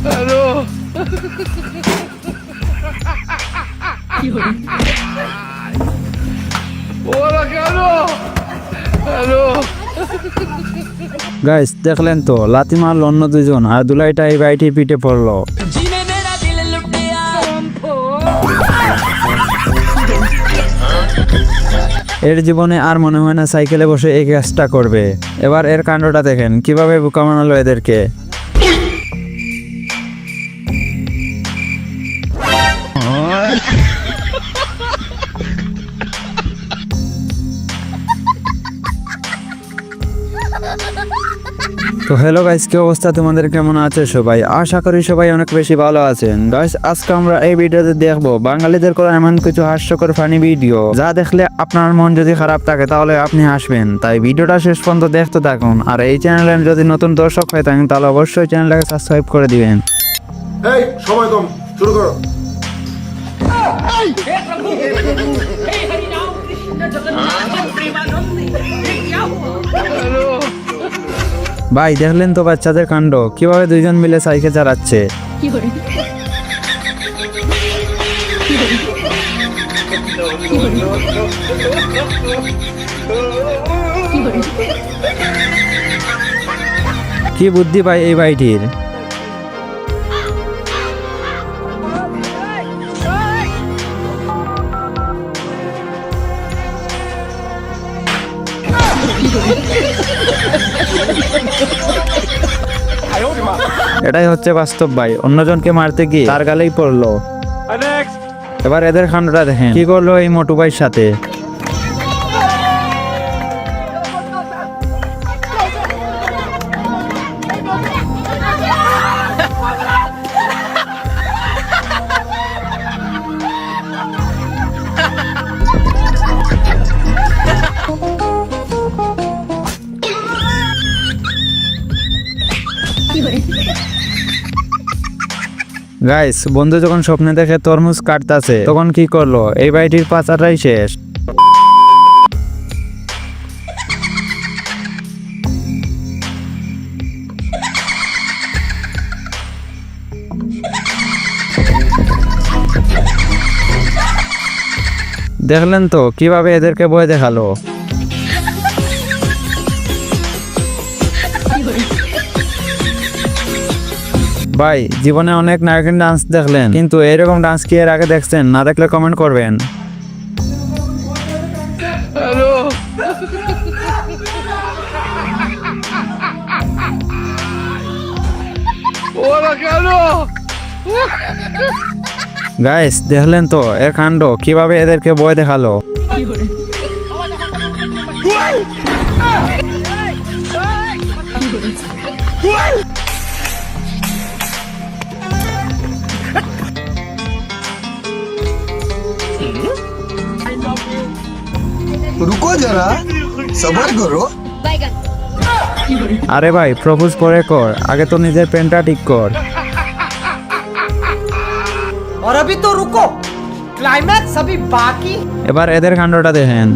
Hello ওরা কেন? Hello guys দেখলেন তো, লাথি মারল অন্য দুজন আর দুলাইটা এই বাইটির পিঠে পড়লো। এর জীবনে আর মনে হয় না সাইকেলে বসে এই কাজটা করবে। এবার এর কাণ্ডটা দেখেন, কিভাবে বোকা বানালো এদেরকে। তো হ্যালো গাইস, কি অবস্থা তোমাদের, কেমন আছে সবাই? আশা করি সবাই অনেক বেশি ভালো আছেন। গাইস আজকে আমরা এই ভিডিওতে দেখবো বাঙালিদের করা এমন কিছু হাস্যকর ফানি ভিডিও, যা দেখলে আপনার মন যদি খারাপ থাকে তাহলে আপনি হাসবেন। তাই ভিডিওটা শেষ পর্যন্ত দেখতে থাকুন। আর এই চ্যানেলে যদি নতুন দর্শক হয়ে থাকেন তাহলে অবশ্যই চ্যানেলটাকে সাবস্ক্রাইব করে দিবেন। এই সময় কম, শুরু করো। ভাই দেখলেন তো বাচ্চাদের কাণ্ড, কিভাবে দুইজন মিলে সাইকেল চালাচ্ছে। কি বুদ্ধি ভাই এই ভাইটির। এটাই হচ্ছে বাস্তব ভাই, অন্যজনকে মারতে গিয়ে তার গালেই পড়লো। এবার এদের কাণ্ডটা দেখেন, কি করলো এই মোটু ভাইয়ের সাথে। গাইস বন্ধু যখন স্বপ্নে দেখে তরমুজ কাটতাছে, তখন কি করলো, এই ভাইটির পাচাটাই শেষ। দেখলেন তো কিভাবে এদেরকে ভয় দেখালো। ভাই জীবনে অনেক নায়কের ডান্স দেখলেন, কিন্তু এরকম ডান্স কি এর আগে দেখছেন? না দেখলে কমেন্ট করবেন। হ্যালো ওরা কেন? গাইস দেখলেন তো এর কাণ্ড, কিভাবে এদেরকে ভয় দেখালো। রুকো যারা, সবার করো। আরে ভাই প্রপোজ পরে কর, আগে তো নিজের প্যান্টটা ঠিক কর। और अभी तो रुको, क्लाइमैक्स अभी बाकी। এবার এদের কাণ্ডটা দেখেন।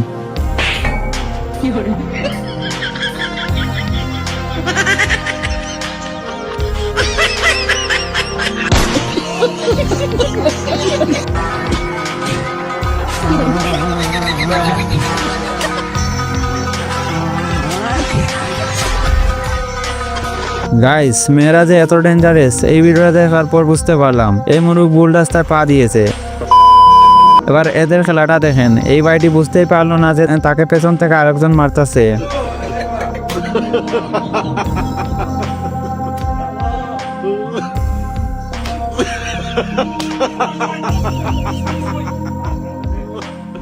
গাইস মেয়েরা যে এত ডেঞ্জারাস এই ভিডিওটা দেখার পর বুঝতে পারলাম। এই মুরুখ ভুল রাস্তায় পা দিয়েছে। এবার এদের খেলাটা দেখেন, এই ভাইটি বুঝতেই পারলো না যে তাকে পেছন থেকে আরেকজন মারতেছে।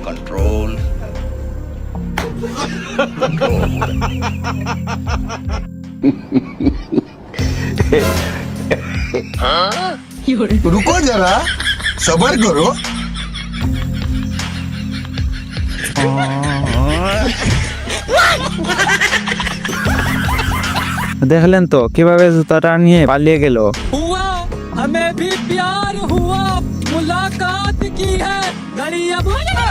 कंट्रोल। रुको जरा, सबर करो। দেখলেন তো কিভাবে জুতাটা নিয়ে পালিয়ে গেল। हुआ हमें भी प्यार हुआ, मुलाकात की है घड़ियां बोला।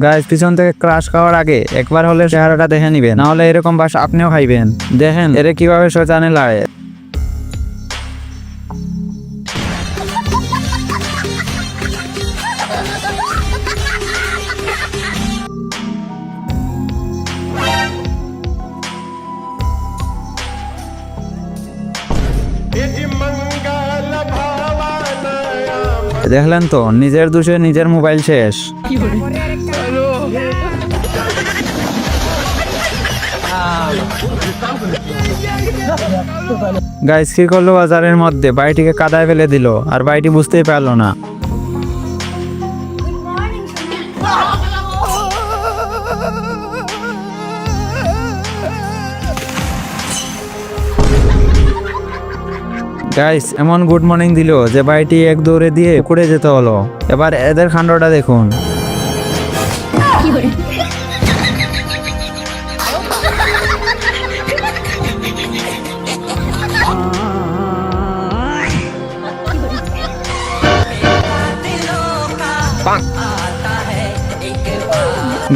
গাইস পিছন থেকে ক্রাশ খাওয়ার আগে একবার হলে চেহারাটা দেখে নিবেন, না হলে এরকম বাস আপনিও খাইবেন। দেখেন এরে কিভাবে শয়তানে লাড়ে। দেখলেন তো, নিজের দোষে নিজের মোবাইল শেষ। হ্যালো গাইস কি করলো, বাজারের মধ্যে বাইটিকে কাদায় ফেলে দিল, আর বাইটি বুঝতেই পারলো না। গাইস এমন গুড মর্নিং দিল যে বাইটি এক দৌড়ে দিয়ে কুড়ে যেতে হলো। এবার এদের কাণ্ডটা দেখুন।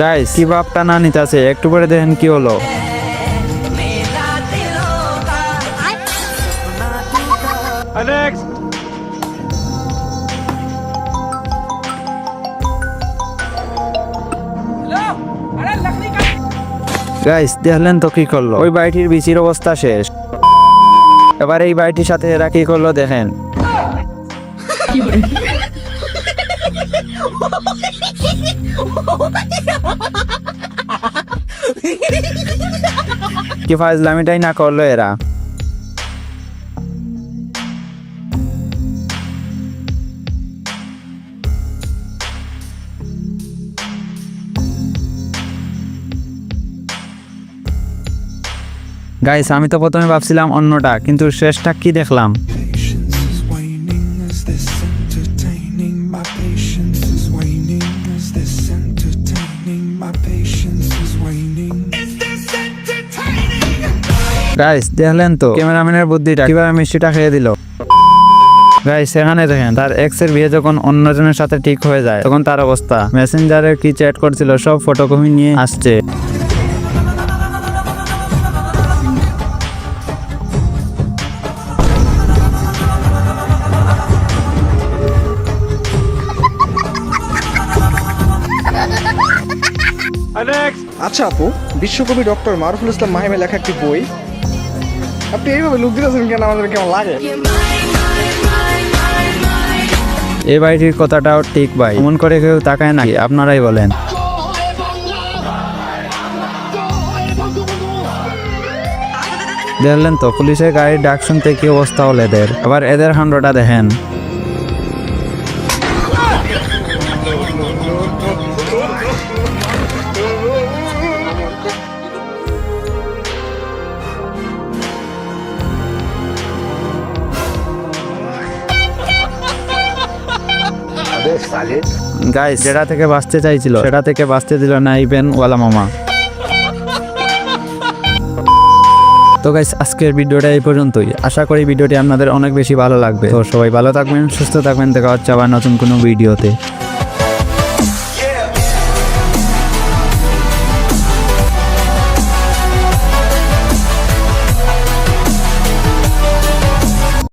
গাইস কি বাপটা না নিতেছে, একটু পরে দেখেন কি হলো। গাইস দেখলেন তো কি করলো, ওই বাড়িটির বিচির অবস্থা শেষ। এবার এই বাড়িটির সাথে এরা কি করলো দেখেন। কি ফাজলামিটাই না করলো এরা। গাইস আমি তো প্রথমে ভাবছিলাম অন্যটা, কিন্তু শেষটা কি দেখলাম। Patience is waning. Is this entertaining? My patience is waning. Is this entertaining? My patience is waning. Guys দেখলেন তো ক্যামেরাম্যানের বুদ্ধিটা, কিভাবে মিষ্টিটা খেয়ে দিল। গাইস সেখানে দেখেন তার এক্স এর বিয়ে যখন অন্যজনের সাথে ঠিক হয়ে যায়, তখন তার অবস্থা। মেসেঞ্জারে কি চ্যাট করছিল সব ফটোকপি নিয়ে আসছে। আচ্ছা আপু, বিশ্বকবি ডক্টর মারুফুল ইসলাম মাহিমের লেখা একটি বই, আপনি এইভাবে লুক দিতেছেন কেন? আমাদের কেমন লাগে? এই বাড়িটির কথাটাও ঠিক ভাই, এমন করে কেউ তাকায় নাকি? আপনারাই বলেন। দেখলেন তো পুলিশের গাড়ির ডাক শুনতে কি অবস্থা হলো এদের। আবার এদের কাণ্ডটা দেখেন। গাইস যেটা থেকে বাঁচতে চাইছিল সেটা থেকে বাঁচতে দিল না ইভেন ওয়ালা মামা। তো গাইস আজকের ভিডিওটা এই পর্যন্তই। আশা করি ভিডিওটি আপনাদের অনেক বেশি ভালো লাগবে। তো সবাই ভালো থাকবেন, সুস্থ থাকবেন, দেখা হচ্ছে আবার নতুন কোনো ভিডিওতে।